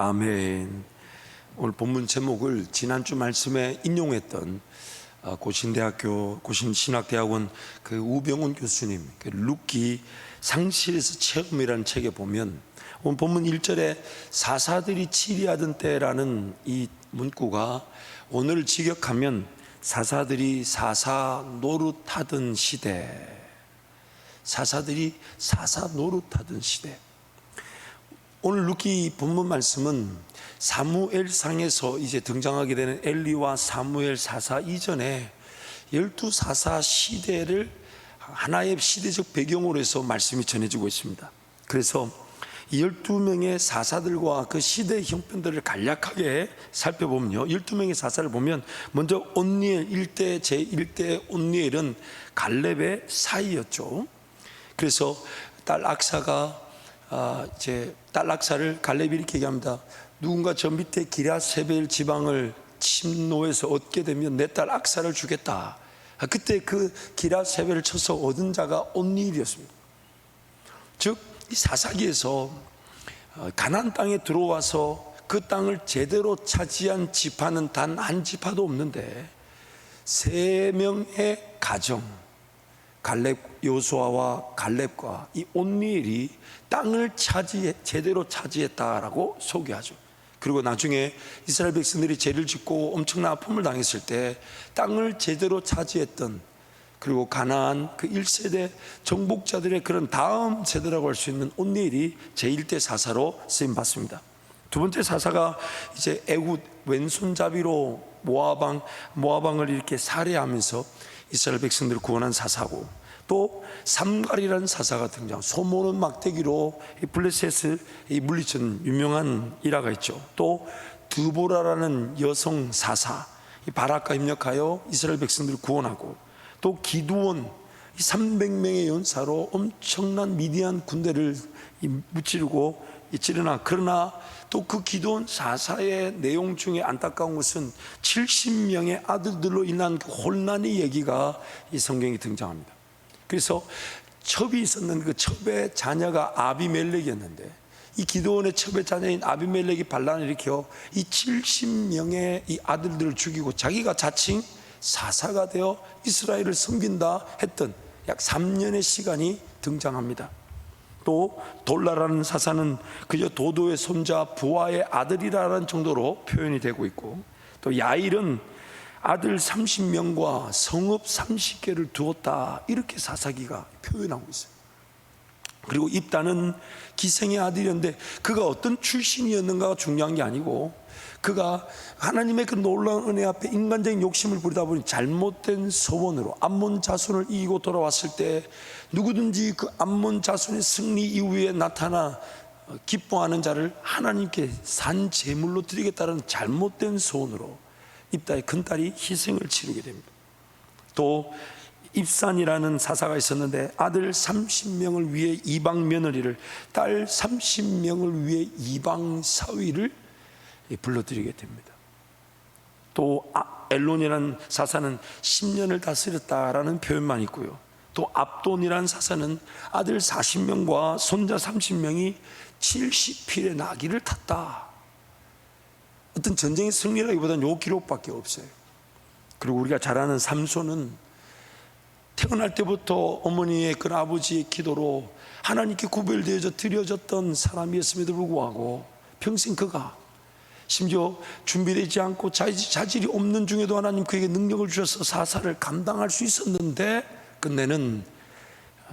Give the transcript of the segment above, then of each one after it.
아멘. 오늘 본문 제목을 지난주 말씀에 인용했던 고신대학교 고신신학대학원 그 우병훈 교수님 그 룻기 상실에서 체험이라는 책에 보면 오늘 본문 1절에 사사들이 치리하던 때라는 이 문구가 오늘 직역하면 사사들이 사사 노릇하던 시대, 사사들이 사사 노릇하던 시대. 오늘 룻기 본문 말씀은 사무엘상에서 이제 등장하게 되는 엘리와 사무엘 사사 이전에 12사사 시대를 하나의 시대적 배경으로 해서 말씀이 전해지고 있습니다. 그래서 이 12명의 사사들과 그 시대의 형편들을 간략하게 살펴보면요, 12명의 사사를 보면 먼저 온니엘 1대 제1대 온니엘은 갈렙의 사이였죠. 그래서 딸 악사가 딸 악사를 갈렙이 이렇게 얘기합니다. 누군가 저 밑에 기랴세벨 지방을 침노해서 얻게 되면 내 딸 악사를 주겠다. 그때 그 기랴세벨을 쳐서 얻은 자가 온니엘이었습니다. 즉 이 사사기에서 가나안 땅에 들어와서 그 땅을 제대로 차지한 지파는 단 한 지파도 없는데 3명의 가정, 갈렙, 여호수아와 갈렙과 이 온니엘이 땅을 제대로 차지했다라고 소개하죠. 그리고 나중에 이스라엘 백성들이 죄를 짓고 엄청난 아픔을 당했을 때 땅을 제대로 차지했던, 그리고 가나안 그 1세대 정복자들의 그런 다음 세대라고 할 수 있는 온니엘이 제1대 사사로 쓰임 받습니다. 두 번째 사사가 이제 에훗 왼손잡이로 모아방을 이렇게 살해하면서 이스라엘 백성들을 구원한 사사고, 또 삼갈이라는 사사가 등장. 소모는 막대기로 블레셋을 물리친 유명한 일화가 있죠. 또 드보라라는 여성 사사, 바락과 입력하여 이스라엘 백성들을 구원하고, 또 기드온 300명의 연사로 엄청난 미디안 군대를 무찌르고 찌르나, 그러나 또 그 기드온 사사의 내용 중에 안타까운 것은 70명의 아들들로 인한 그 혼란의 얘기가 이 성경에 등장합니다. 그래서 첩이 있었는 그 첩의 자녀가 아비멜렉이었는데, 이 기드온의 첩의 자녀인 아비멜렉이 반란을 일으켜 이 70명의 이 아들들을 죽이고 자기가 자칭 사사가 되어 이스라엘을 섬긴다 했던 약 3년의 시간이 등장합니다. 또 돌라라는 사사는 그저 도도의 손자 부하의 아들이라는 정도로 표현이 되고 있고, 또 야일은 아들 30명과 성읍 30개를 두었다, 이렇게 사사기가 표현하고 있어요. 그리고 입다는 기생의 아들이었는데 그가 어떤 출신이었는가가 중요한 게 아니고, 그가 하나님의 그 놀라운 은혜 앞에 인간적인 욕심을 부리다 보니 잘못된 소원으로 암몬 자손을 이기고 돌아왔을 때 누구든지 그 암몬 자손의 승리 이후에 나타나 기뻐하는 자를 하나님께 산 제물로 드리겠다는 잘못된 소원으로 입다의 큰딸이 희생을 치르게 됩니다. 또 입산이라는 사사가 있었는데 아들 30명을 위해 이방 며느리를, 딸 30명을 위해 이방 사위를 불러드리게 됩니다. 또 엘론이라는 사사는 10년을 다스렸다라는 표현만 있고요. 또 압돈이라는 사사는 아들 40명과 손자 30명이 70필의 나귀를 탔다. 어떤 전쟁의 승리라기보다는 요 기록밖에 없어요. 그리고 우리가 잘 아는 삼손은 태어날 때부터 어머니의 그 아버지의 기도로 하나님께 구별되어져 드려졌던 사람이었음에도 불구하고 평생 그가 심지어 준비되지 않고 자질이 없는 중에도 하나님 그에게 능력을 주셔서 사사를 감당할 수 있었는데 끝내는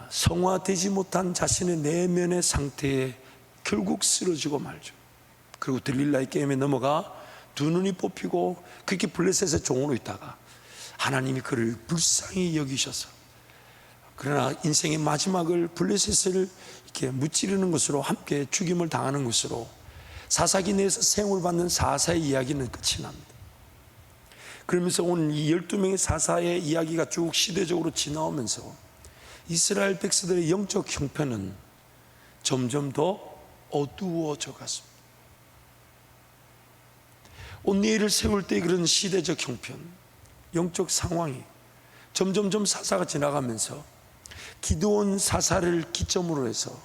성화되지 못한 자신의 내면의 상태에 결국 쓰러지고 말죠. 그리고 들릴라의 게임에 넘어가 두 눈이 뽑히고 그렇게 블레셋의 종으로 있다가 하나님이 그를 불쌍히 여기셔서, 그러나 인생의 마지막을 블레셋을 이렇게 무찌르는 것으로 함께 죽임을 당하는 것으로 사사기 내에서 세움을 받는 사사의 이야기는 끝이 납니다. 그러면서 오늘 이 12명의 사사의 이야기가 쭉 시대적으로 지나오면서 이스라엘 백성들의 영적 형편은 점점 더 어두워져 갔습니다. 온니엘을 세울 때 그런 시대적 형편, 영적 상황이 점점점 사사가 지나가면서 기드온 사사를 기점으로 해서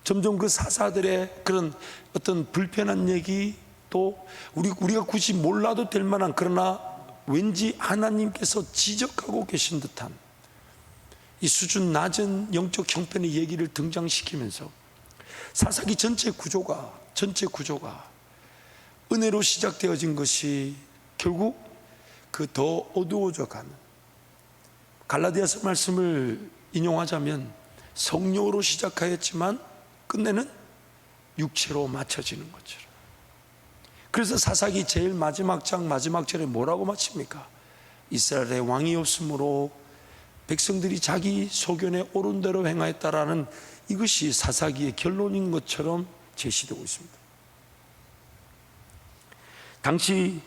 점점 그 사사들의 그런 어떤 불편한 얘기, 또 우리가 굳이 몰라도 될 만한, 그러나 왠지 하나님께서 지적하고 계신 듯한 이 수준 낮은 영적 형편의 얘기를 등장시키면서 사사기 전체 구조가 은혜로 시작되어진 것이 결국 그 더 어두워져 가는, 갈라디아서 말씀을 인용하자면 성령으로 시작하였지만 끝내는 육체로 맞춰지는 것처럼. 그래서 사사기 제일 마지막 장 마지막 절에 뭐라고 마칩니까? 이스라엘의 왕이 없으므로 백성들이 자기 소견에 옳은 대로 행하였다라는, 이것이 사사기의 결론인 것처럼 제시되고 있습니다. 당시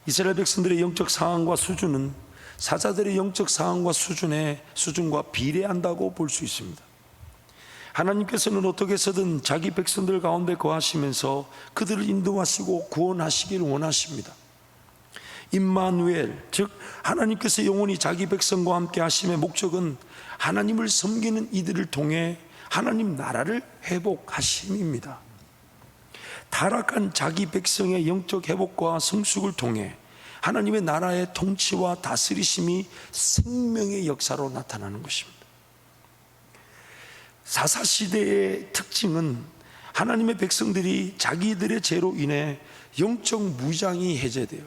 이스라엘 백성들의 영적 상황과 수준은 사자들의 영적 상황과 수준과 비례한다고 볼 수 있습니다. 하나님께서는 어떻게 해서든 자기 백성들 가운데 거하시면서 그들을 인도하시고 구원하시기를 원하십니다. 임마누엘, 즉 하나님께서 영원히 자기 백성과 함께 하심의 목적은 하나님을 섬기는 이들을 통해 하나님 나라를 회복하심입니다. 타락한 자기 백성의 영적 회복과 성숙을 통해 하나님의 나라의 통치와 다스리심이 생명의 역사로 나타나는 것입니다. 사사시대의 특징은 하나님의 백성들이 자기들의 죄로 인해 영적 무장이 해제되어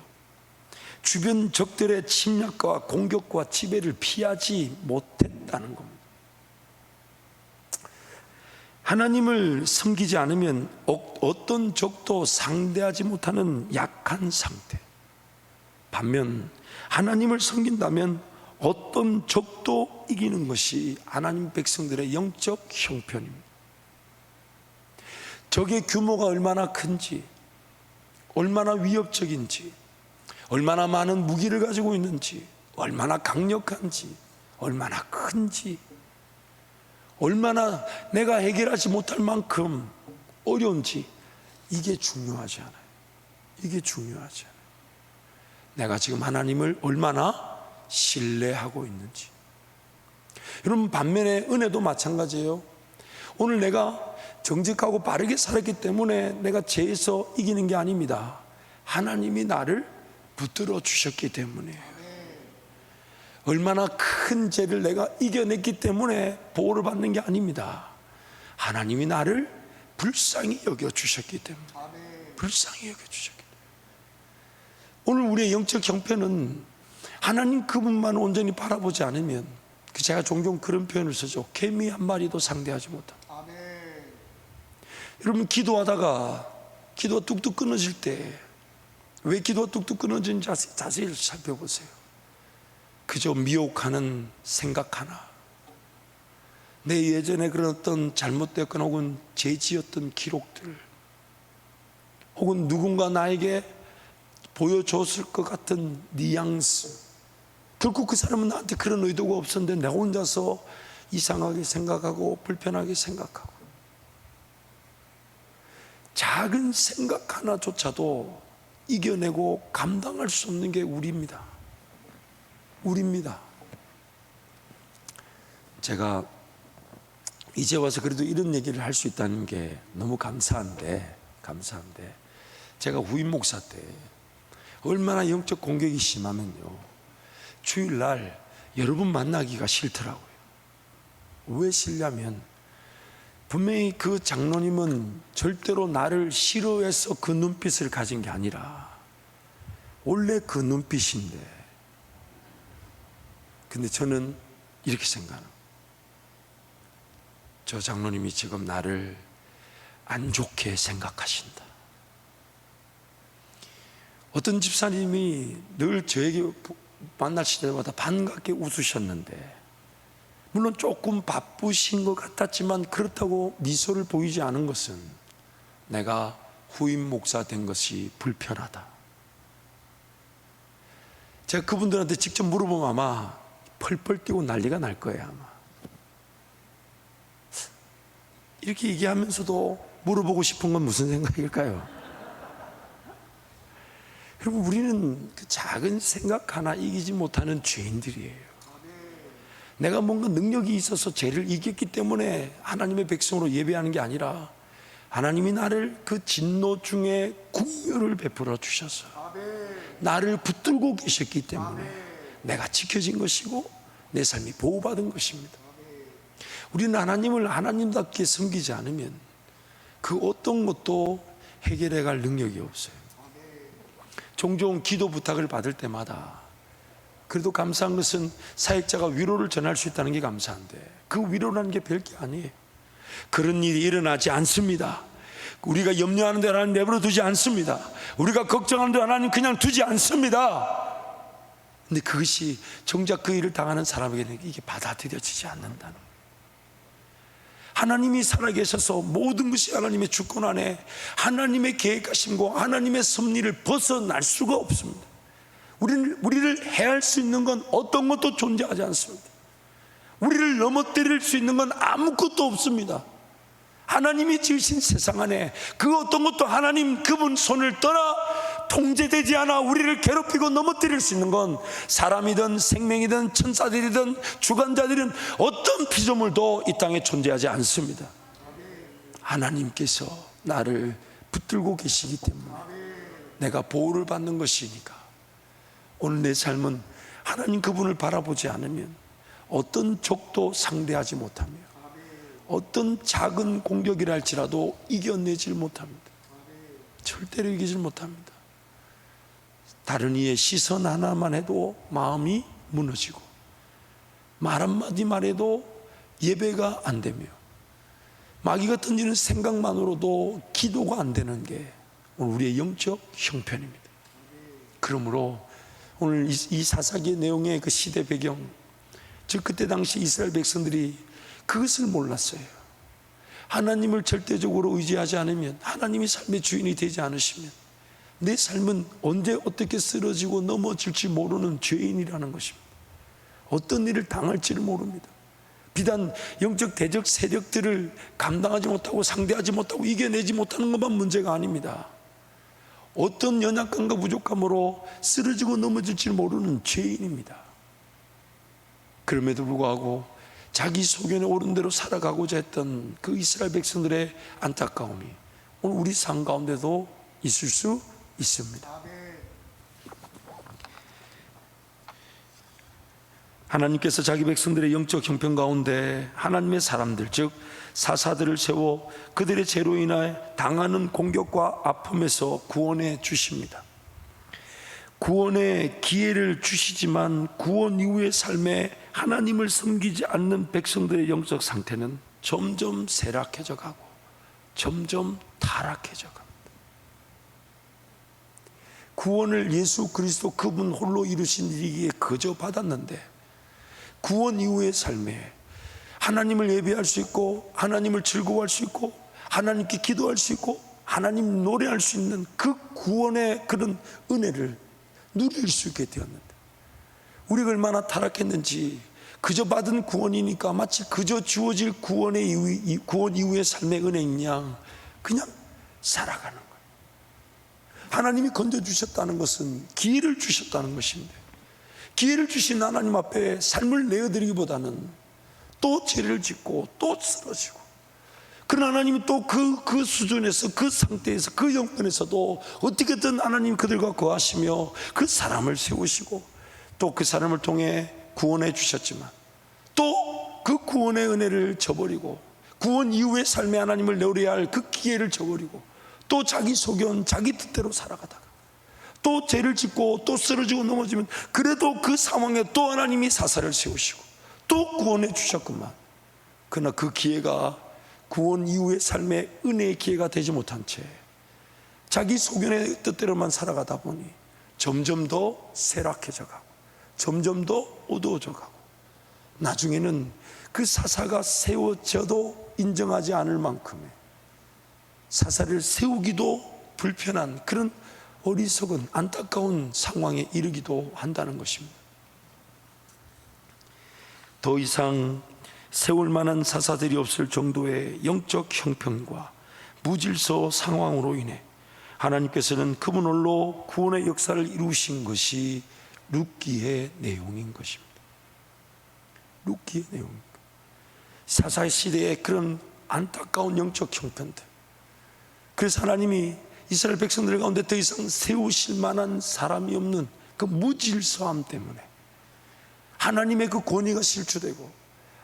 주변 적들의 침략과 공격과 지배를 피하지 못했다는 겁니다. 하나님을 섬기지 않으면 어떤 적도 상대하지 못하는 약한 상태. 반면 하나님을 섬긴다면 어떤 적도 이기는 것이 하나님 백성들의 영적 형편입니다. 적의 규모가 얼마나 큰지, 얼마나 위협적인지, 얼마나 많은 무기를 가지고 있는지, 얼마나 강력한지, 얼마나 큰지, 얼마나 내가 해결하지 못할 만큼 어려운지, 이게 중요하지 않아요. 이게 중요하지 않아요. 내가 지금 하나님을 얼마나 신뢰하고 있는지. 여러분, 반면에 은혜도 마찬가지예요. 오늘 내가 정직하고 바르게 살았기 때문에 내가 죄에서 이기는 게 아닙니다. 하나님이 나를 붙들어 주셨기 때문에, 얼마나 큰 죄를 내가 이겨냈기 때문에 보호를 받는 게 아닙니다. 하나님이 나를 불쌍히 여겨주셨기 때문에, 불쌍히 여겨주셨기 때문에. 오늘 우리의 영적 형편은 하나님 그분만 온전히 바라보지 않으면, 제가 종종 그런 표현을 쓰죠. 개미 한 마리도 상대하지 못한다. 여러분, 기도하다가 기도가 뚝뚝 끊어질 때 왜 기도가 뚝뚝 끊어지는지 자세히 살펴보세요. 그저 미혹하는 생각 하나, 내 예전에 그런 어떤 잘못됐거나 혹은 죄지었던 기록들, 혹은 누군가 나에게 보여줬을 것 같은 뉘앙스, 결국 그 사람은 나한테 그런 의도가 없었는데 내가 혼자서 이상하게 생각하고 불편하게 생각하고, 작은 생각 하나조차도 이겨내고 감당할 수 없는 게 우리입니다. 제가 이제 와서 그래도 이런 얘기를 할 수 있다는 게 너무 감사한데 제가 후임 목사 때 얼마나 영적 공격이 심하면요, 주일날 여러분 만나기가 싫더라고요. 왜 싫냐면, 분명히 그 장로님은 절대로 나를 싫어해서 그 눈빛을 가진 게 아니라 원래 그 눈빛인데, 근데 저는 이렇게 생각합니다. 저 장로님이 지금 나를 안 좋게 생각하신다. 어떤 집사님이 늘 저에게 만나실 때마다 반갑게 웃으셨는데, 물론 조금 바쁘신 것 같았지만 그렇다고 미소를 보이지 않은 것은 내가 후임 목사 된 것이 불편하다. 제가 그분들한테 직접 물어보면 아마 펄펄 뛰고 난리가 날 거예요. 아마 이렇게 얘기하면서도 물어보고 싶은 건 무슨 생각일까요? 여러분, 우리는 그 작은 생각 하나 이기지 못하는 죄인들이에요. 내가 뭔가 능력이 있어서 죄를 이겼기 때문에 하나님의 백성으로 예배하는 게 아니라 하나님이 나를 그 진노 중에 긍휼을 베풀어 주셔서 나를 붙들고 계셨기 때문에 내가 지켜진 것이고 내 삶이 보호받은 것입니다. 우리는 하나님을 하나님답게 섬기지 않으면 그 어떤 것도 해결해 갈 능력이 없어요. 종종 기도 부탁을 받을 때마다 그래도 감사한 것은 사역자가 위로를 전할 수 있다는 게 감사한데 그 위로라는 게 별게 아니에요. 그런 일이 일어나지 않습니다. 우리가 염려하는 데 하나님 내버려 두지 않습니다. 우리가 걱정하는 데 하나님 그냥 두지 않습니다. 근데 그것이 정작 그 일을 당하는 사람에게는 이게 받아들여지지 않는다는 거예요. 하나님이 살아계셔서 모든 것이 하나님의 주권 안에 하나님의 계획하심과 하나님의 섭리를 벗어날 수가 없습니다. 우리를 해할 수 있는 건 어떤 것도 존재하지 않습니다. 우리를 넘어뜨릴 수 있는 건 아무것도 없습니다. 하나님이 지으신 세상 안에 그 어떤 것도 하나님 그분 손을 떠나 통제되지 않아 우리를 괴롭히고 넘어뜨릴 수 있는 건 사람이든 생명이든 천사들이든 주관자들은 어떤 피조물도 이 땅에 존재하지 않습니다. 하나님께서 나를 붙들고 계시기 때문에 내가 보호를 받는 것이니까 오늘 내 삶은 하나님 그분을 바라보지 않으면 어떤 적도 상대하지 못하며 어떤 작은 공격이라 할지라도 이겨내질 못합니다. 절대로 이기질 못합니다. 다른 이의 시선 하나만 해도 마음이 무너지고 말 한마디 말해도 예배가 안 되며 마귀가 던지는 생각만으로도 기도가 안 되는 게 오늘 우리의 영적 형편입니다. 그러므로 오늘 이 사사기의 내용의 그 시대 배경, 즉 그때 당시 이스라엘 백성들이 그것을 몰랐어요. 하나님을 절대적으로 의지하지 않으면, 하나님이 삶의 주인이 되지 않으시면 내 삶은 언제 어떻게 쓰러지고 넘어질지 모르는 죄인이라는 것입니다. 어떤 일을 당할지를 모릅니다. 비단 영적 대적 세력들을 감당하지 못하고 상대하지 못하고 이겨내지 못하는 것만 문제가 아닙니다. 어떤 연약감과 부족함으로 쓰러지고 넘어질지 모르는 죄인입니다. 그럼에도 불구하고 자기 소견에 옳은 대로 살아가고자 했던 그 이스라엘 백성들의 안타까움이 오늘 우리 삶 가운데도 있을 수 있습니다. 하나님께서 자기 백성들의 영적 형편 가운데 하나님의 사람들, 즉 사사들을 세워 그들의 죄로 인하여 당하는 공격과 아픔에서 구원해 주십니다. 구원의 기회를 주시지만 구원 이후의 삶에 하나님을 섬기지 않는 백성들의 영적 상태는 점점 쇠락해져 가고 점점 타락해져 갑니다. 구원을 예수 그리스도 그분 홀로 이루신 일이기에 그저 받았는데 구원 이후의 삶에 하나님을 예배할 수 있고 하나님을 즐거워할 수 있고 하나님께 기도할 수 있고 하나님 노래할 수 있는 그 구원의 그런 은혜를 누릴 수 있게 되었는데 우리가 얼마나 타락했는지 그저 받은 구원이니까 마치 그저 주어질 구원 이후의 삶의 은혜인 양 그냥 살아가는 거예요. 하나님이 건져주셨다는 것은 기회를 주셨다는 것인데 기회를 주신 하나님 앞에 삶을 내어드리기보다는 또 죄를 짓고 또 쓰러지고 그런 하나님이 또 그 수준에서 그 상태에서 그 형편에서도 어떻게든 하나님 그들과 거하시며 그 사람을 세우시고 또 그 사람을 통해 구원해 주셨지만 또 그 구원의 은혜를 저버리고 구원 이후의 삶에 하나님을 내어야 할 그 기회를 저버리고 또 자기 소견 자기 뜻대로 살아가다가 또 죄를 짓고 또 쓰러지고 넘어지면 그래도 그 상황에 또 하나님이 사사를 세우시고 또 구원해 주셨구만. 그러나 그 기회가 구원 이후의 삶의 은혜의 기회가 되지 못한 채 자기 소견의 뜻대로만 살아가다 보니 점점 더 쇠락해져 가고 점점 더 어두워져 가고 나중에는 그 사사가 세워져도 인정하지 않을 만큼의 사사를 세우기도 불편한 그런 어리석은 안타까운 상황에 이르기도 한다는 것입니다. 더 이상 세울 만한 사사들이 없을 정도의 영적 형편과 무질서 상황으로 인해 하나님께서는 그분 홀로 구원의 역사를 이루신 것이 룻기의 내용인 것입니다. 룻기의 내용입니다. 사사의 시대의 그런 안타까운 영적 형편들, 그래서 하나님이 이스라엘 백성들 가운데 더 이상 세우실 만한 사람이 없는 그 무질서함 때문에 하나님의 그 권위가 실추되고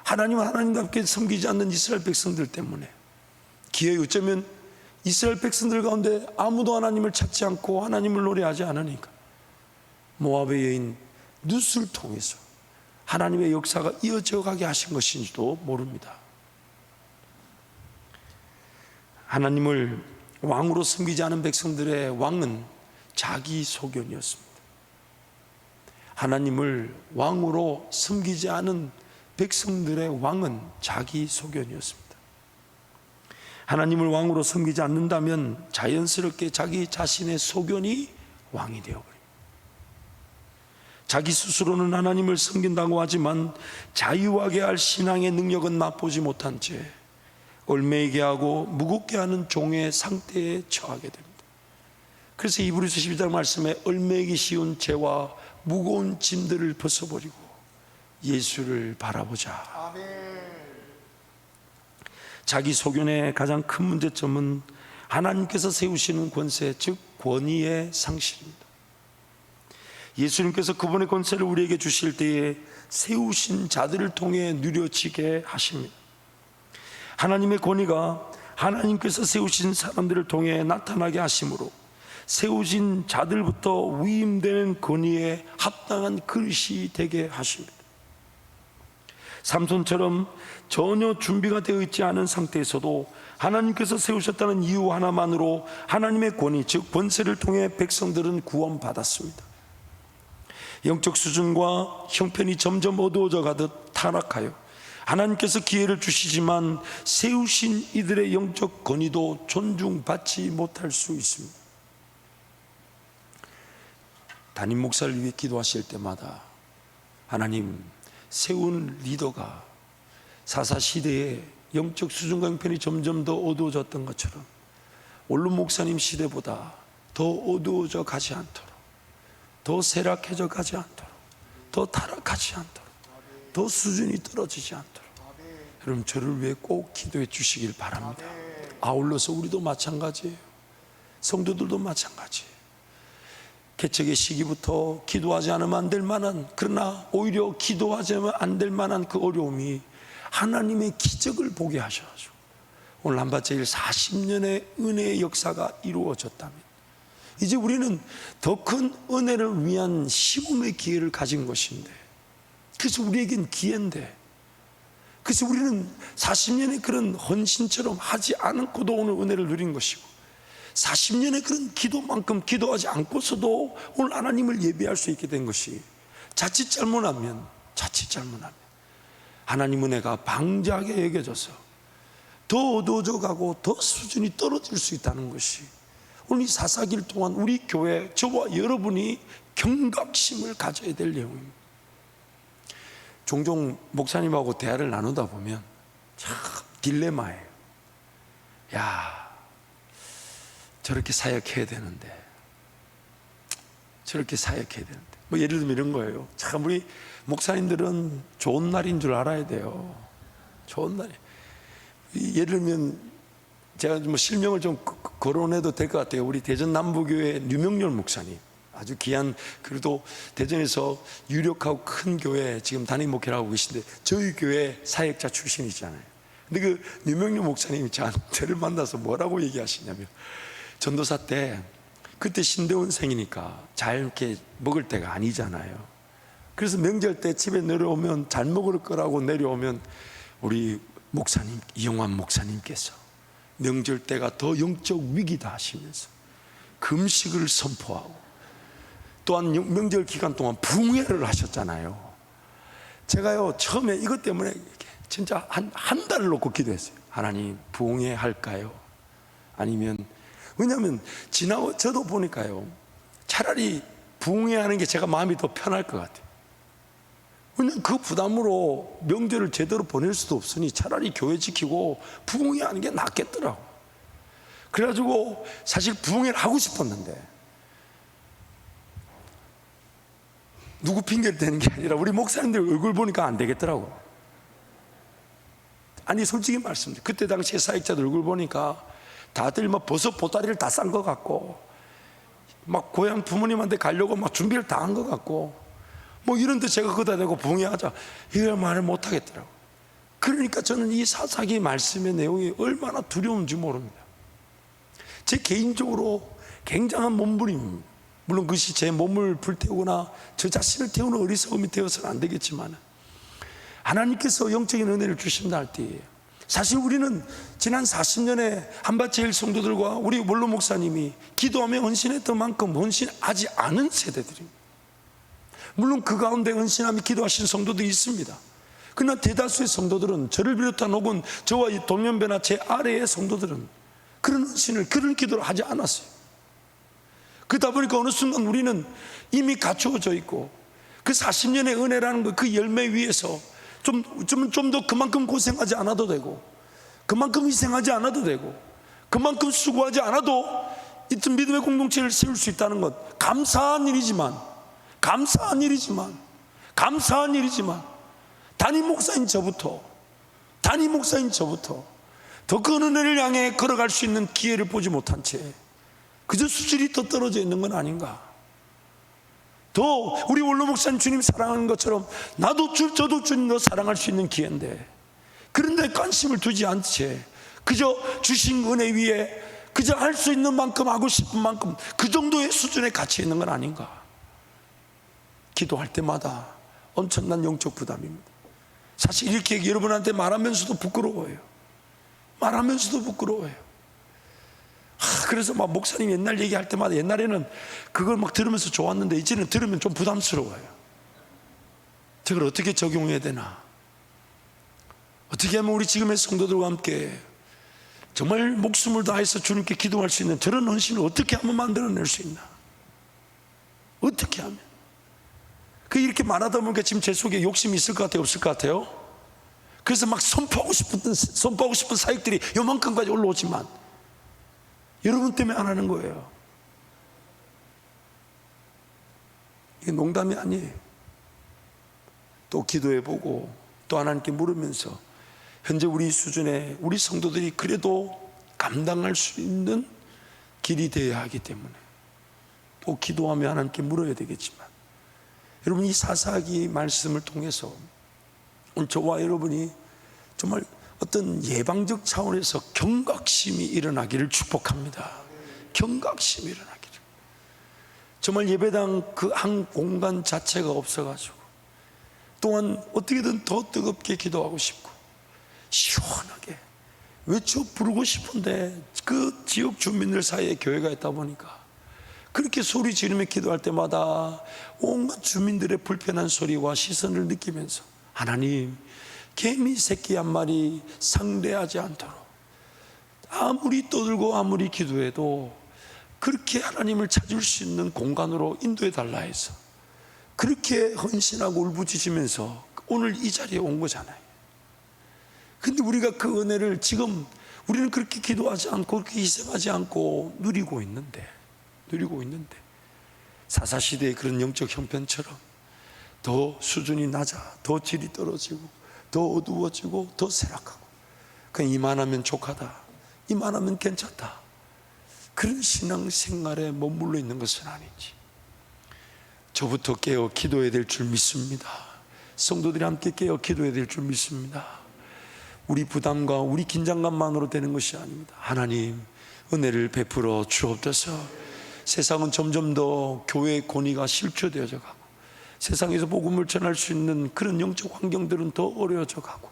하나님은 하나님답게 섬기지 않는 이스라엘 백성들 때문에 기회에 어쩌면 이스라엘 백성들 가운데 아무도 하나님을 찾지 않고 하나님을 노래하지 않으니까 모압의 여인 룻을 통해서 하나님의 역사가 이어져 가게 하신 것인지도 모릅니다. 하나님을 왕으로 섬기지 않은 백성들의 왕은 자기 소견이었습니다. 하나님을 왕으로 섬기지 않은 백성들의 왕은 자기 소견이었습니다. 하나님을 왕으로 섬기지 않는다면 자연스럽게 자기 자신의 소견이 왕이 되어버립니다. 자기 스스로는 하나님을 섬긴다고 하지만 자유하게 할 신앙의 능력은 맛보지 못한 채 얽매이게 하고 무겁게 하는 종의 상태에 처하게 됩니다. 그래서 이브리서 12장 말씀에 얽매이기 쉬운 죄와 무거운 짐들을 벗어버리고 예수를 바라보자. 아멘. 자기 소견의 가장 큰 문제점은 하나님께서 세우시는 권세, 즉 권위의 상실입니다. 예수님께서 그분의 권세를 우리에게 주실 때에 세우신 자들을 통해 누려지게 하십니다. 하나님의 권위가 하나님께서 세우신 사람들을 통해 나타나게 하심으로 세우신 자들부터 위임되는 권위에 합당한 그릇이 되게 하십니다. 삼손처럼 전혀 준비가 되어 있지 않은 상태에서도 하나님께서 세우셨다는 이유 하나만으로 하나님의 권위, 즉 권세를 통해 백성들은 구원받았습니다. 영적 수준과 형편이 점점 어두워져 가듯 타락하여 하나님께서 기회를 주시지만 세우신 이들의 영적 권위도 존중받지 못할 수 있습니다. 담임 목사를 위해 기도하실 때마다 하나님, 세운 리더가 사사 시대에 영적 수준과 형편이 점점 더 어두워졌던 것처럼 원룸 목사님 시대보다 더 어두워져 가지 않도록, 더 쇠락해져 가지 않도록, 더 타락하지 않도록, 더 수준이 떨어지지 않도록 여러분 저를 위해 꼭 기도해 주시길 바랍니다. 아울러서 우리도 마찬가지예요. 성도들도 마찬가지예요. 개척의 시기부터 기도하지 않으면 안 될 만한, 그러나 오히려 기도하지 않으면 안 될 만한 그 어려움이 하나님의 기적을 보게 하셔가지고 오늘 한밭제일 40년의 은혜의 역사가 이루어졌다면 이제 우리는 더 큰 은혜를 위한 시험의 기회를 가진 것인데, 그래서 우리에겐 기회인데, 그래서 우리는 40년의 그런 헌신처럼 하지 않고도 오늘 은혜를 누린 것이고 40년의 그런 기도만큼 기도하지 않고서도 오늘 하나님을 예배할 수 있게 된 것이 자칫 잘못하면 하나님 은혜가 방자하게 여겨져서 더 어두워져 가고 더 수준이 떨어질 수 있다는 것이 오늘 이 사사기를 통한 우리 교회, 저와 여러분이 경각심을 가져야 될 내용입니다. 종종 목사님하고 대화를 나누다 보면 참 딜레마예요. 야, 저렇게 사역해야 되는데, 저렇게 사역해야 되는데, 뭐 예를 들면 이런 거예요. 참 우리 목사님들은 좋은 날인 줄 알아야 돼요. 좋은 날이. 예를 들면 제가 뭐 실명을 좀 거론해도 될 것 같아요. 우리 대전 남부교회 류명렬 목사님, 아주 귀한, 그래도 대전에서 유력하고 큰 교회 지금 담임 목회를 하고 계신데 저희 교회 사역자 출신이잖아요. 근데 그 류명렬 목사님이 저를 만나서 뭐라고 얘기하시냐면, 전도사 때 그때 신대원생이니까 잘 이렇게 먹을 때가 아니잖아요. 그래서 명절 때 집에 내려오면 잘 먹을 거라고 내려오면 우리 목사님, 이영환 목사님께서 명절 때가 더 영적 위기다 하시면서 금식을 선포하고 또한 명절 기간 동안 붕회를 하셨잖아요. 제가요 처음에 이것 때문에 진짜 한 달을 놓고 기도했어요. 하나님, 붕회 할까요? 아니면, 왜냐하면 지나고 저도 보니까요 차라리 붕회하는 게 제가 마음이 더 편할 것 같아요. 왜냐하면 그 부담으로 명절을 제대로 보낼 수도 없으니 차라리 교회 지키고 붕회하는 게 낫겠더라고. 그래가지고 사실 붕회를 하고 싶었는데 누구 핑계를 대는 게 아니라 우리 목사님들 얼굴 보니까 안 되겠더라고. 아니 솔직히 말씀드려요. 그때 당시에 사역자들 얼굴 보니까 다들 막 버섯 보따리를 다 싼 것 같고, 막 고향 부모님한테 가려고 막 준비를 다 한 것 같고, 뭐 이런데 제가 거기다 대고 부흥회하자 이걸 말을 못 하겠더라고요. 그러니까 저는 이 사사기 말씀의 내용이 얼마나 두려운지 모릅니다. 제 개인적으로 굉장한 몸부림입니다. 물론 그것이 제 몸을 불태우거나 저 자신을 태우는 어리석음이 되어서는 안 되겠지만, 하나님께서 영적인 은혜를 주신다 할 때에 사실 우리는 지난 40년에 한밭제일 성도들과 우리 원로 목사님이 기도하며 헌신했던 만큼 헌신하지 않은 세대들입니다. 물론 그 가운데 헌신하며 기도하신 성도들이 있습니다. 그러나 대다수의 성도들은, 저를 비롯한 혹은 저와 이 동년배나 제 아래의 성도들은 그런 헌신을, 그런 기도를 하지 않았어요. 그러다 보니까 어느 순간 우리는 이미 갖추어져 있고, 그 40년의 은혜라는 거, 그 열매 위에서 좀 더 그만큼 고생하지 않아도 되고, 그만큼 희생하지 않아도 되고, 그만큼 수고하지 않아도 이쯤 믿음의 공동체를 세울 수 있다는 것, 감사한 일이지만 담임 목사인 저부터 더 큰 은혜를 향해 걸어갈 수 있는 기회를 보지 못한 채 그저 수질이 더 떨어져 있는 건 아닌가. 더 우리 원로 목사님 주님 사랑하는 것처럼 저도 주님 더 사랑할 수 있는 기회인데, 그런데 관심을 두지 않지 그저 주신 은혜 위에 그저 할 수 있는 만큼, 하고 싶은 만큼, 그 정도의 수준에 갇혀 있는 건 아닌가. 기도할 때마다 엄청난 영적 부담입니다. 사실 이렇게 여러분한테 말하면서도 부끄러워요. 그래서 막 목사님 옛날 얘기할 때마다, 옛날에는 그걸 막 들으면서 좋았는데 이제는 들으면 좀 부담스러워요. 저걸 어떻게 적용해야 되나, 어떻게 하면 우리 지금의 성도들과 함께 정말 목숨을 다해서 주님께 기도할 수 있는 저런 헌신을 어떻게 하면 만들어낼 수 있나, 어떻게 하면. 이렇게 말하다 보니까 지금 제 속에 욕심이 있을 것 같아요, 없을 것 같아요? 그래서 막 선포하고 싶은 사역들이 요만큼까지 올라오지만 여러분 때문에 안 하는 거예요. 이게 농담이 아니에요. 또 기도해보고 또 하나님께 물으면서 현재 우리 수준에 우리 성도들이 그래도 감당할 수 있는 길이 되어야 하기 때문에 또 기도하며 하나님께 물어야 되겠지만, 여러분 이 사사기 말씀을 통해서 오늘 저와 여러분이 정말 어떤 예방적 차원에서 경각심이 일어나기를 축복합니다. 경각심이 일어나기를. 정말 예배당 그 한 공간 자체가 없어가지고 또한 어떻게든 더 뜨겁게 기도하고 싶고 시원하게 외쳐 부르고 싶은데 그 지역 주민들 사이에 교회가 있다 보니까 그렇게 소리 지르며 기도할 때마다 온갖 주민들의 불편한 소리와 시선을 느끼면서, 하나님, 개미 새끼 한 마리 상대하지 않도록 아무리 떠들고 아무리 기도해도 그렇게 하나님을 찾을 수 있는 공간으로 인도해 달라 해서 그렇게 헌신하고 울부짖으면서 오늘 이 자리에 온 거잖아요. 근데 우리가 그 은혜를 지금 우리는 그렇게 기도하지 않고 그렇게 희생하지 않고 누리고 있는데 사사시대의 그런 영적 형편처럼 더 수준이 낮아, 더 질이 떨어지고 더 어두워지고 더 쇠락하고, 그냥 이만하면 족하다, 이만하면 괜찮다, 그런 신앙생활에 머물러 있는 것은 아닌지 저부터 깨어 기도해야 될 줄 믿습니다. 성도들이 함께 깨어 기도해야 될 줄 믿습니다. 우리 부담과 우리 긴장감만으로 되는 것이 아닙니다. 하나님 은혜를 베풀어 주옵소서. 세상은 점점 더 교회의 권위가 실추되어져 가고 세상에서 복음을 전할 수 있는 그런 영적 환경들은 더 어려워져 가고,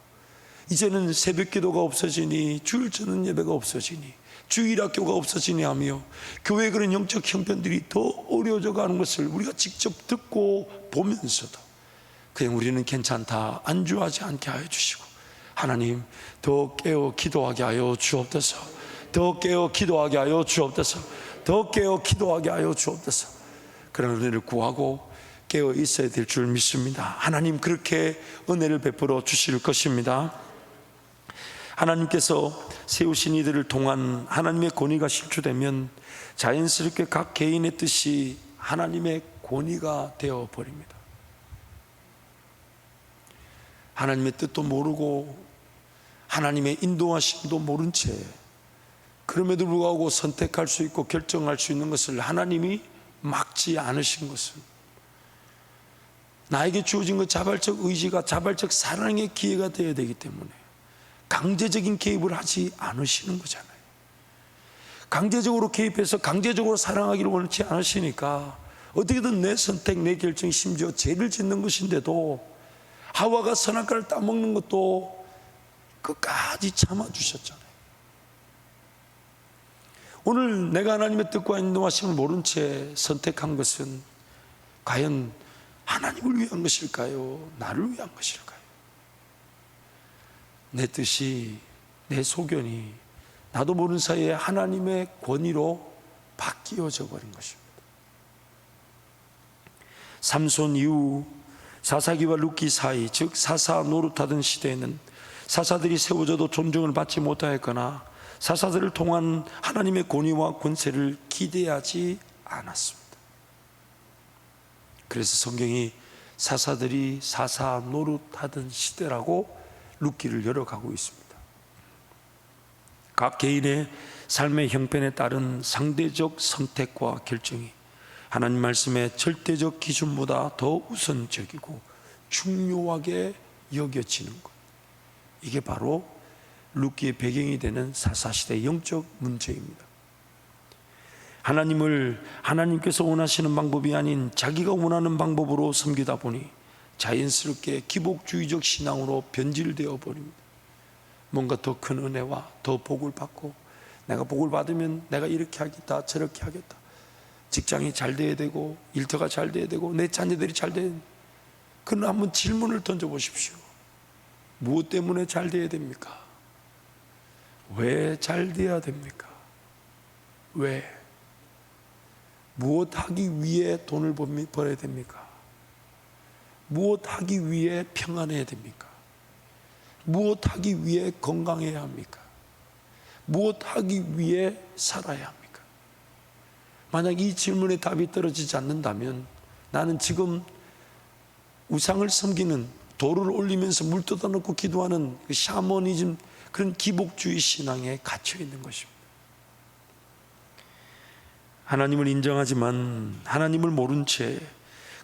이제는 새벽 기도가 없어지니 주일 저녁 예배가 없어지니 주일 학교가 없어지니 하며 교회의 그런 영적 형편들이 더 어려워져 가는 것을 우리가 직접 듣고 보면서도 그냥 우리는 괜찮다 안주하지 않게 하여 주시고, 하나님 더 깨어 기도하게 하여 주옵소서. 더 깨어 기도하게 하여 주옵소서. 더 깨어 기도하게 하여 주옵소서. 그런 은혜를 구하고 깨어 있어야 될 줄 믿습니다. 하나님 그렇게 은혜를 베풀어 주실 것입니다. 하나님께서 세우신 이들을 통한 하나님의 권위가 실추되면 자연스럽게 각 개인의 뜻이 하나님의 권위가 되어 버립니다. 하나님의 뜻도 모르고 하나님의 인도하심도 모른 채 그럼에도 불구하고 선택할 수 있고 결정할 수 있는 것을 하나님이 막지 않으신 것은 나에게 주어진 그 자발적 의지가 자발적 사랑의 기회가 되어야 되기 때문에 강제적인 개입을 하지 않으시는 거잖아요. 강제적으로 개입해서 강제적으로 사랑하기를 원치 않으시니까 어떻게든 내 선택, 내 결정, 심지어 죄를 짓는 것인데도 하와가 선악과를 따먹는 것도 끝까지 참아주셨잖아요. 오늘 내가 하나님의 뜻과 인도하심을 모른 채 선택한 것은 과연 하나님을 위한 것일까요? 나를 위한 것일까요? 내 뜻이, 내 소견이 나도 모르는 사이에 하나님의 권위로 바뀌어져 버린 것입니다. 삼손 이후 사사기와 룻기 사이, 즉 사사 노릇하던 시대에는 사사들이 세워져도 존중을 받지 못하였거나 사사들을 통한 하나님의 권위와 권세를 기대하지 않았습니다. 그래서 성경이 사사들이 사사 노릇하던 시대라고 룻기를 열어가고 있습니다. 각 개인의 삶의 형편에 따른 상대적 선택과 결정이 하나님 말씀의 절대적 기준보다 더 우선적이고 중요하게 여겨지는 것, 이게 바로 룻기의 배경이 되는 사사시대의 영적 문제입니다. 하나님을 하나님께서 원하시는 방법이 아닌 자기가 원하는 방법으로 섬기다 보니 자연스럽게 기복주의적 신앙으로 변질되어 버립니다. 뭔가 더 큰 은혜와 더 복을 받고 내가 복을 받으면 내가 이렇게 하겠다 저렇게 하겠다, 직장이 잘 돼야 되고 일터가 잘 돼야 되고 내 자녀들이 잘 돼야 됩니다. 그러나 한번 질문을 던져보십시오. 무엇 때문에 잘 돼야 됩니까? 왜 잘 돼야 됩니까? 왜? 무엇 하기 위해 돈을 벌어야 됩니까? 무엇 하기 위해 평안해야 됩니까? 무엇 하기 위해 건강해야 합니까? 무엇 하기 위해 살아야 합니까? 만약 이 질문에 답이 떨어지지 않는다면 나는 지금 우상을 섬기는, 돌을 올리면서 물 뜯어놓고 기도하는 그 샤머니즘, 그런 기복주의 신앙에 갇혀 있는 것입니다. 하나님을 인정하지만 하나님을 모른 채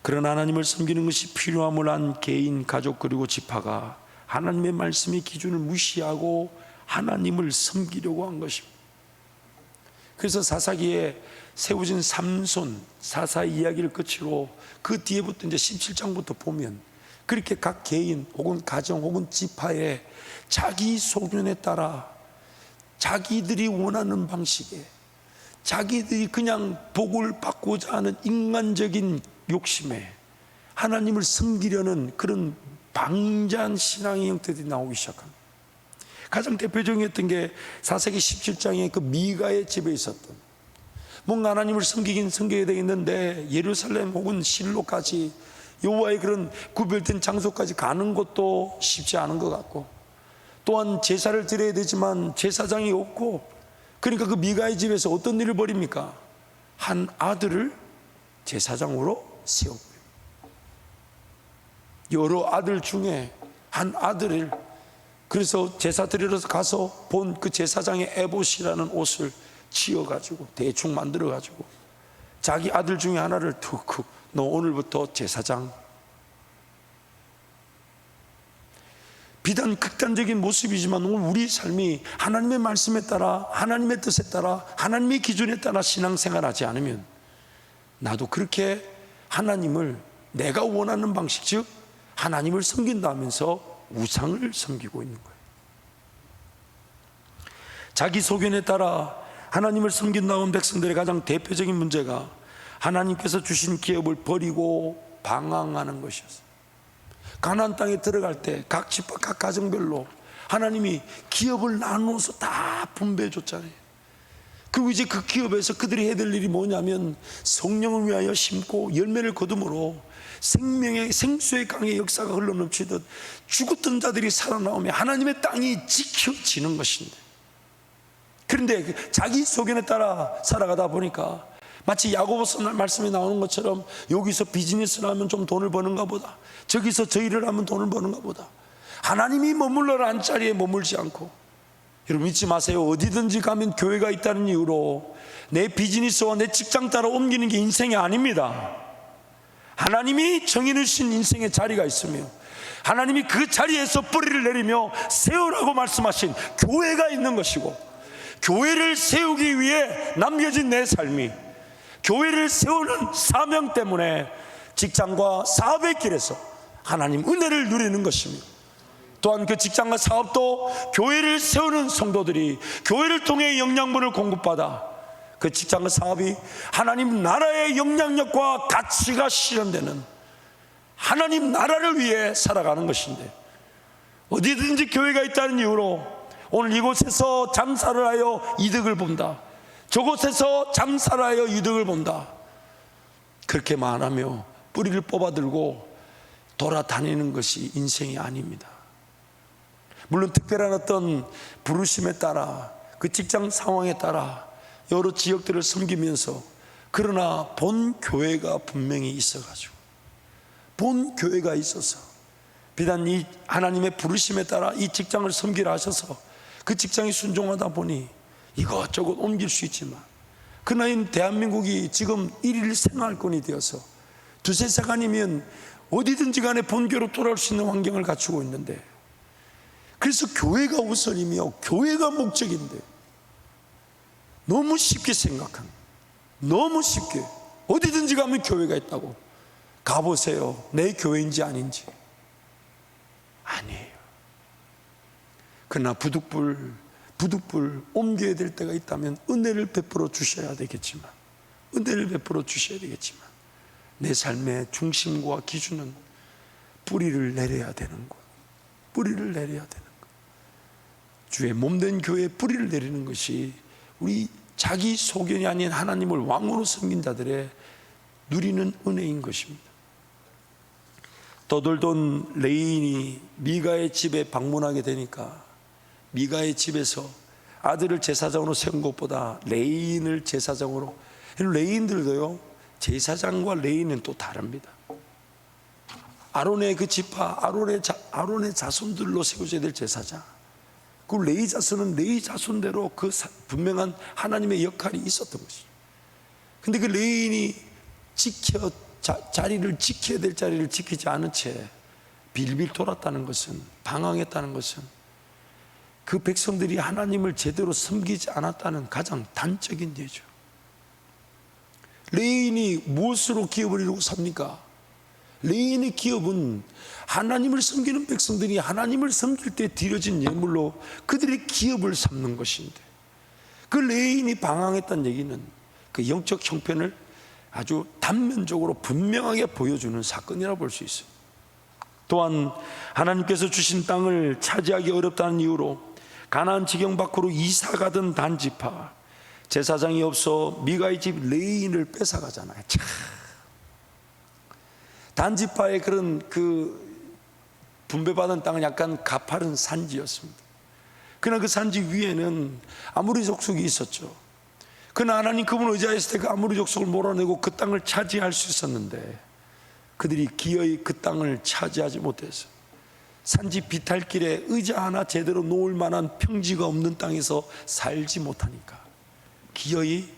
그런 하나님을 섬기는 것이 필요함을 안 개인, 가족 그리고 지파가 하나님의 말씀의 기준을 무시하고 하나님을 섬기려고 한 것입니다. 그래서 사사기에 세워진 삼손 사사 이야기를 끝으로 그 뒤에부터 이제 17장부터 보면 그렇게 각 개인 혹은 가정 혹은 지파에 자기 소견에 따라 자기들이 원하는 방식에 자기들이 그냥 복을 받고자 하는 인간적인 욕심에 하나님을 섬기려는 그런 방자한 신앙의 형태들이 나오기 시작합니다. 가장 대표적이었던 게 사사기 17장에 그 미가의 집에 있었던, 뭔가 하나님을 섬겨야 되겠는데 예루살렘 혹은 실로까지 여호와의 그런 구별된 장소까지 가는 것도 쉽지 않은 것 같고, 또한 제사를 드려야 되지만 제사장이 없고, 그러니까 그 미가의 집에서 어떤 일을 벌입니까? 한 아들을 제사장으로 세우고, 여러 아들 중에 한 아들을, 그래서 제사 드리러 가서 본 그 제사장의 에봇이라는 옷을 치어가지고 대충 만들어가지고 자기 아들 중에 하나를 툭, 너 오늘부터 제사장. 비단 극단적인 모습이지만 오늘 우리 삶이 하나님의 말씀에 따라, 하나님의 뜻에 따라, 하나님의 기준에 따라 신앙생활하지 않으면 나도 그렇게 하나님을 내가 원하는 방식, 즉 하나님을 섬긴다면서 우상을 섬기고 있는 거예요. 자기 소견에 따라 하나님을 섬긴다는 백성들의 가장 대표적인 문제가 하나님께서 주신 기업을 버리고 방황하는 것이었어요. 가나안 땅에 들어갈 때 각 지파 각 가정별로 하나님이 기업을 나누어서 다 분배해 줬잖아요. 그리고 이제 그 기업에서 그들이 해야 될 일이 뭐냐면 성령을 위하여 심고 열매를 거둠으로 생명의 생수의 강의 역사가 흘러넘치듯 죽었던 자들이 살아나오며 하나님의 땅이 지켜지는 것인데, 그런데 자기 소견에 따라 살아가다 보니까 마치 야고보서 말씀에 나오는 것처럼 여기서 비즈니스를 하면 좀 돈을 버는가 보다, 저기서 저 일을 하면 돈을 버는가 보다, 하나님이 머물러라는 자리에 머물지 않고, 여러분 잊지 마세요. 어디든지 가면 교회가 있다는 이유로 내 비즈니스와 내 직장 따라 옮기는 게 인생이 아닙니다. 하나님이 정해 주신 인생의 자리가 있으며 하나님이 그 자리에서 뿌리를 내리며 세우라고 말씀하신 교회가 있는 것이고, 교회를 세우기 위해 남겨진 내 삶이, 교회를 세우는 사명 때문에 직장과 사업의 길에서 하나님 은혜를 누리는 것이며, 또한 그 직장과 사업도 교회를 세우는 성도들이 교회를 통해 영양분을 공급받아 그 직장과 사업이 하나님 나라의 영향력과 가치가 실현되는 하나님 나라를 위해 살아가는 것인데, 어디든지 교회가 있다는 이유로 오늘 이곳에서 장사를 하여 이득을 본다, 저곳에서 장사를 하여 이득을 본다, 그렇게만 하며 뿌리를 뽑아들고 돌아다니는 것이 인생이 아닙니다. 물론 특별한 어떤 부르심에 따라 그 직장 상황에 따라 여러 지역들을 섬기면서, 그러나 본 교회가 분명히 있어가지고, 본 교회가 있어서 비단 이 하나님의 부르심에 따라 이 직장을 섬기라 하셔서 그 직장이 순종하다 보니 이것저것 옮길 수 있지만, 그러나 대한민국이 지금 일일 생활권이 되어서 두세 시간이면 어디든지 간에 본교로 돌아올 수 있는 환경을 갖추고 있는데, 그래서 교회가 우선이며 교회가 목적인데 너무 쉽게 생각한, 너무 쉽게 어디든지 가면 교회가 있다고, 가보세요. 내 교회인지 아닌지. 아니에요. 그러나 부득불 옮겨야 될 때가 있다면 은혜를 베풀어 주셔야 되겠지만, 은혜를 베풀어 주셔야 되겠지만 내 삶의 중심과 기준은 뿌리를 내려야 되는 것, 뿌리를 내려야 되는 것. 주의 몸된 교회에 뿌리를 내리는 것이 우리 자기 소견이 아닌 하나님을 왕으로 섬긴 자들의 누리는 은혜인 것입니다. 떠돌던 레인이 미가의 집에 방문하게 되니까 미가의 집에서 아들을 제사장으로 세운 것보다 레인을 제사장으로, 레인들도요 제사장과 레인은 또 다릅니다. 아론의 그 지파, 아론의 자손들로 세워져야 될 제사장, 그 레위 자손은 레위 자손대로 그 분명한 하나님의 역할이 있었던 것이죠. 근데 그 레인이 자리를 지켜야 될 자리를 지키지 않은 채 빌빌 돌았다는 것은, 방황했다는 것은 그 백성들이 하나님을 제대로 섬기지 않았다는 가장 단적인 예죠. 레인이 무엇으로 기업을 이루고 삽니까? 레인의 기업은 하나님을 섬기는 백성들이 하나님을 섬길 때 드려진 예물로 그들의 기업을 삼는 것인데, 그 레인이 방황했다는 얘기는 그 영적 형편을 아주 단면적으로 분명하게 보여주는 사건이라고 볼 수 있어요. 또한 하나님께서 주신 땅을 차지하기 어렵다는 이유로 가나안 지경 밖으로 이사 가던 단지파, 제사장이 없어 미가의 집 레인을 뺏어가잖아요. 참. 단지파의 그런 그 분배받은 땅은 약간 가파른 산지였습니다. 그러나 그 산지 위에는 아모리 족속이 있었죠. 그러나 하나님 그분을 의지했을 때 그 아모리 족속을 몰아내고 그 땅을 차지할 수 있었는데, 그들이 기어이 그 땅을 차지하지 못해서 산지 비탈길에 의자 하나 제대로 놓을 만한 평지가 없는 땅에서 살지 못하니까 기어이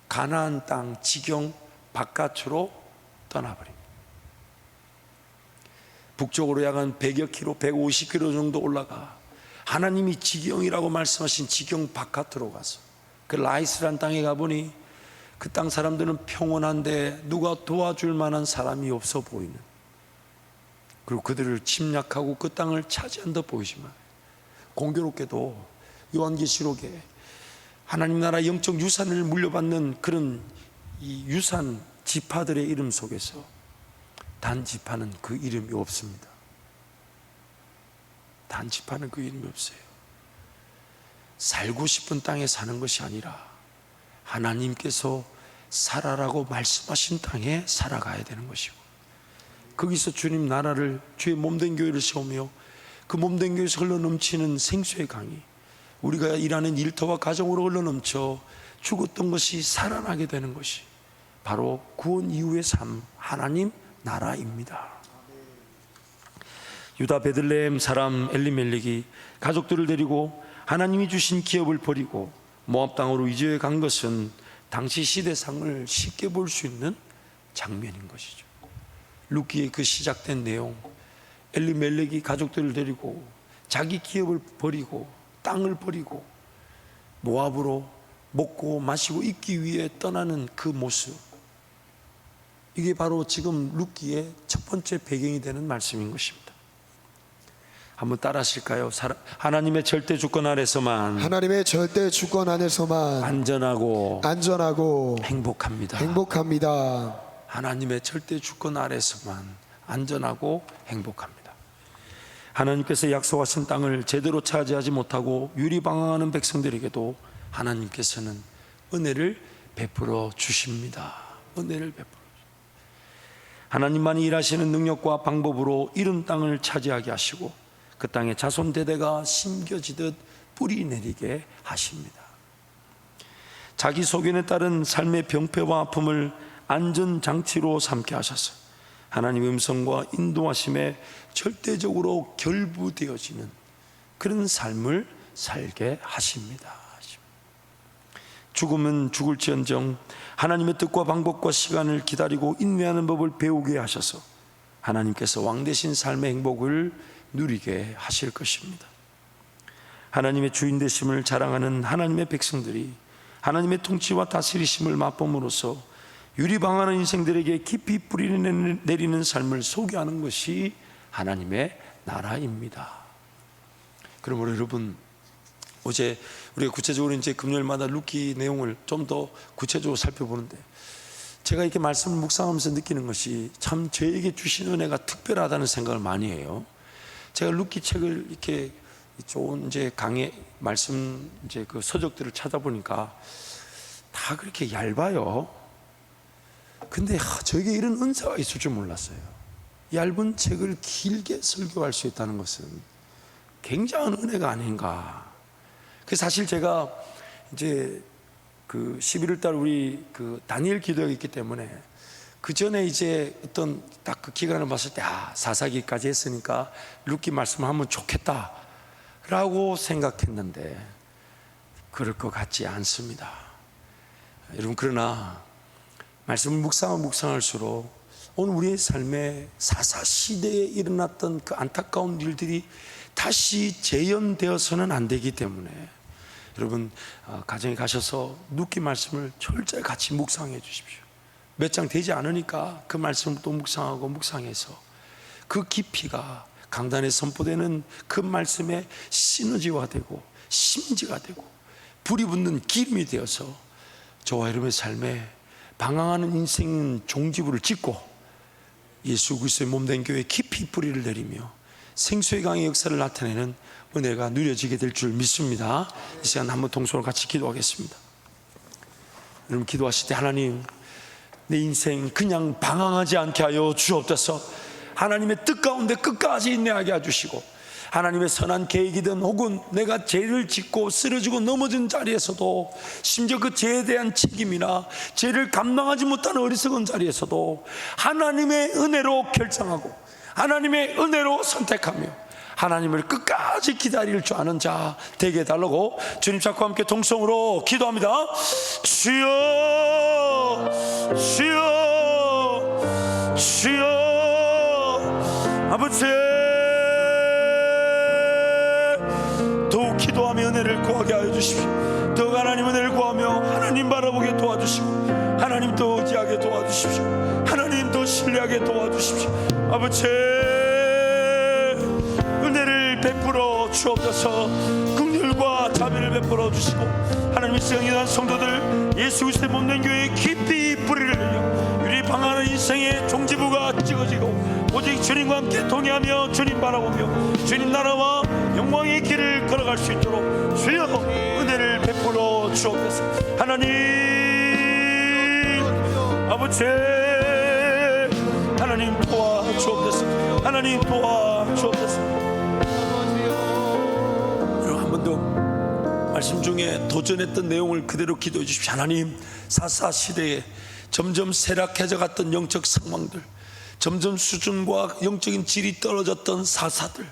가나안 땅 지경 바깥으로 떠나버립니다. 북쪽으로 약 한 100여 킬로, 150킬로 정도 올라가 하나님이 지경이라고 말씀하신 지경 바깥으로 가서 그 라이스란 땅에 가보니 그 땅 사람들은 평온한데 누가 도와줄 만한 사람이 없어 보이는, 그리고 그들을 침략하고 그 땅을 차지한 듯 보이지만, 공교롭게도 요한계시록에 하나님 나라 영적 유산을 물려받는 그런 이 유산 지파들의 이름 속에서 단지파는 그 이름이 없습니다. 단지파는 그 이름이 없어요. 살고 싶은 땅에 사는 것이 아니라 하나님께서 살아라고 말씀하신 땅에 살아가야 되는 것이고, 거기서 주님 나라를, 주의 몸된 교회를 세우며 그 몸된 교회에서 흘러넘치는 생수의 강이 우리가 일하는 일터와 가정으로 흘러넘쳐 죽었던 것이 살아나게 되는 것이 바로 구원 이후의 삶, 하나님 나라입니다. 유다 베들레헴 사람 엘리멜렉이 가족들을 데리고 하나님이 주신 기업을 버리고 모압 땅으로 이주해 간 것은 당시 시대상을 쉽게 볼 수 있는 장면인 것이죠. 룻기의 그 시작된 내용, 엘리멜렉이 가족들을 데리고 자기 기업을 버리고 땅을 버리고 모압으로 먹고 마시고 있기 위해 떠나는 그 모습, 이게 바로 지금 룻기의 첫 번째 배경이 되는 말씀인 것입니다. 한번 따라 하실까요? 하나님의 절대 주권 아래서만, 하나님의 절대 주권 안에서만 안전하고 행복합니다. 행복합니다. 하나님의 절대 주권 아래서만 안전하고 행복합니다. 하나님께서 약속하신 땅을 제대로 차지하지 못하고 유리방황하는 백성들에게도 하나님께서는 은혜를 베풀어 주십니다. 은혜를 베풀어 주십니다. 하나님만이 일하시는 능력과 방법으로 이룬 땅을 차지하게 하시고 그 땅에 자손 대대가 심겨지듯 뿌리 내리게 하십니다. 자기 소견에 따른 삶의 병폐와 아픔을 안전장치로 삼게 하셔서 하나님의 음성과 인도하심에 절대적으로 결부되어지는 그런 삶을 살게 하십니다. 죽으면 죽을지언정 하나님의 뜻과 방법과 시간을 기다리고 인내하는 법을 배우게 하셔서 하나님께서 왕되신 삶의 행복을 누리게 하실 것입니다. 하나님의 주인 되심을 자랑하는 하나님의 백성들이 하나님의 통치와 다스리심을 맛봄으로써 유리방황하는 인생들에게 깊이 뿌리를 내리는 삶을 소개하는 것이 하나님의 나라입니다. 그러므로 여러분, 어제 우리가 구체적으로 이제 금요일마다 룻기 내용을 좀 더 구체적으로 살펴보는데, 제가 이렇게 말씀을 묵상하면서 느끼는 것이 참 저에게 주신 은혜가 특별하다는 생각을 많이 해요. 제가 룻기 책을 이렇게 좋은 이제 강의 말씀 이제 그 서적들을 찾아보니까 다 그렇게 얇아요. 근데 저에게 이런 은사가 있을 줄 몰랐어요. 얇은 책을 길게 설교할 수 있다는 것은 굉장한 은혜가 아닌가. 그 사실 제가 이제 그 11월 달 우리 그 다니엘 기도회가 있기 때문에 그 전에 이제 어떤 딱 그 기간을 봤을 때 사사기까지 했으니까 룻기 말씀을 하면 좋겠다라고 생각했는데 그럴 것 같지 않습니다. 여러분, 그러나 말씀을 묵상할수록 오늘 우리의 삶에 사사시대에 일어났던 그 안타까운 일들이 다시 재현되어서는 안 되기 때문에 여러분, 가정에 가셔서 룻기 말씀을 철저히 같이 묵상해 주십시오. 몇 장 되지 않으니까 그 말씀을 또 묵상해서 그 깊이가 강단에 선포되는 그 말씀의 시너지화 되고 심지가 되고 불이 붙는 기름이 되어서 저와 여러분의 삶에 방황하는 인생 종지부를 짓고 예수 그리스도의 몸된 교회에 깊이 뿌리를 내리며 생수의 강의 역사를 나타내는 은혜가 누려지게 될 줄 믿습니다. 이 시간 한번 동서로 같이 기도하겠습니다. 여러분, 기도하실 때 하나님, 내 인생 그냥 방황하지 않게 하여 주옵소서. 하나님의 뜻 가운데 끝까지 인내하게 해주시고 하나님의 선한 계획이든 혹은 내가 죄를 짓고 쓰러지고 넘어진 자리에서도 심지어 그 죄에 대한 책임이나 죄를 감당하지 못하는 어리석은 자리에서도 하나님의 은혜로 결정하고 하나님의 은혜로 선택하며 하나님을 끝까지 기다릴 줄 아는 자 되게 해달라고 주님 찾고 함께 동성으로 기도합니다. 주여 주여 주여, 아버지, 더욱 기도하며 은혜를 구하게 하여 주십시오. 더욱 하나님 은혜를 구하며 하나님 바라보게 도와주시고 하나님 더 의지하게 도와주십시오. 하나님 더 신뢰하게 도와주십시오. 아버지, 은혜를 베풀어 주옵소서. 긍휼과 자비를 베풀어 주시고 하나님의 성인한 성도들 예수 그리스도의 몸된 교회에 깊이 뿌리를 내려 유리방황하는 인생의 종지부가 찍어지고 오직 주님과 함께 동의하며 주님 바라보며 주님 나라와 영광의 길을 걸어갈 수 있도록 주여 은혜를 베풀어 주옵소서. 하나님 아버지, 하나님 도와주옵소서. 하나님 도와주옵소서. 말씀 중에 도전했던 내용을 그대로 기도해 주십시오. 하나님, 사사시대에 점점 쇠락해져 갔던 영적 상황들, 점점 수준과 영적인 질이 떨어졌던 사사들,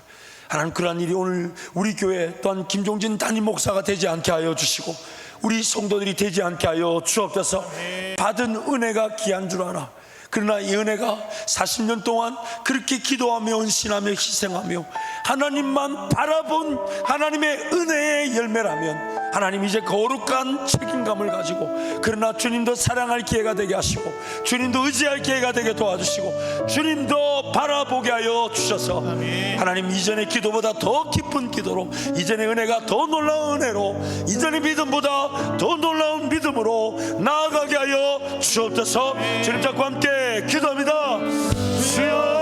하나님 그러한 일이 오늘 우리 교회 또한 김종진 담임 목사가 되지 않게 하여 주시고 우리 성도들이 되지 않게 하여 주옵소서. 받은 은혜가 귀한 줄 알아. 그러나 이 은혜가 40년 동안 그렇게 기도하며 헌신하며 희생하며 하나님만 바라본 하나님의 은혜의 열매라면 하나님 이제 거룩한 책임감을 가지고, 그러나 주님도 사랑할 기회가 되게 하시고 주님도 의지할 기회가 되게 도와주시고 주님도 바라보게 하여 주셔서 하나님 이전의 기도보다 더 깊은 기도로, 이전의 은혜가 더 놀라운 은혜로, 이전의 믿음보다 더 놀라운 믿음으로 나아가게 하여 주옵소서. 주님 잡고 함께 기도합니다. 주여,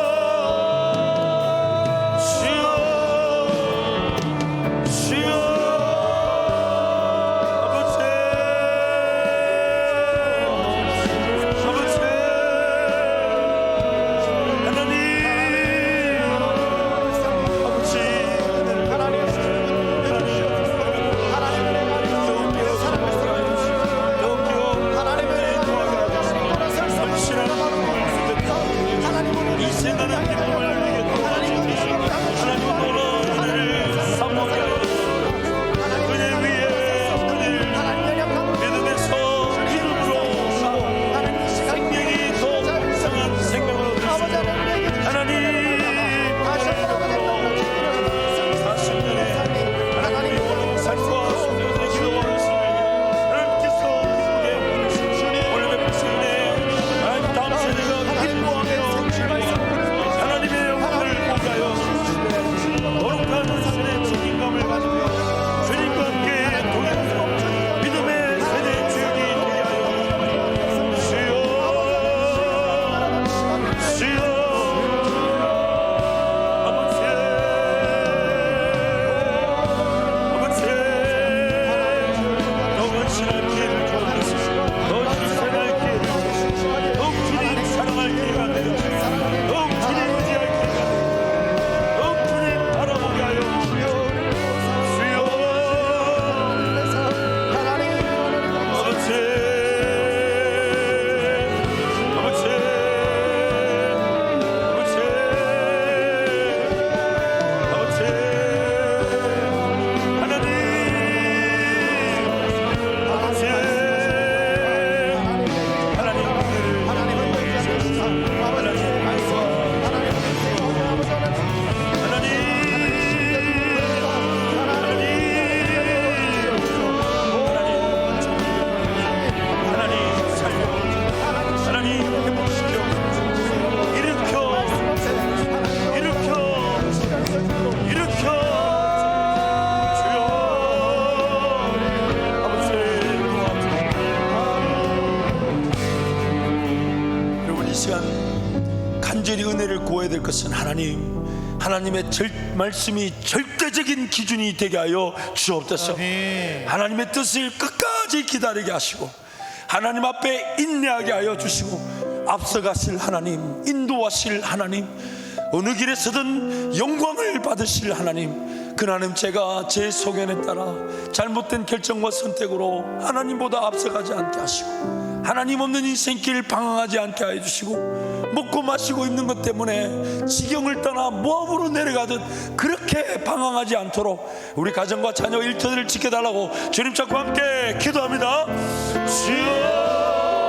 간절히 은혜를 구해야 될 것은 하나님의 말씀이 절대적인 기준이 되게 하여 주옵소서. 하나님의 뜻을 끝까지 기다리게 하시고 하나님 앞에 인내하게 하여 주시고 앞서가실 하나님, 인도하실 하나님, 어느 길에 서든 영광을 받으실 하나님, 그 하나님, 제가 제 소견에 따라 잘못된 결정과 선택으로 하나님보다 앞서가지 않게 하시고 하나님 없는 인생길 방황하지 않게 하여 주시고 먹고 마시고 있는 것 때문에 지경을 떠나 모압으로 내려가듯 그렇게 방황하지 않도록 우리 가정과 자녀 일터들을 지켜달라고 주님 찾고 함께 기도합니다. 주여,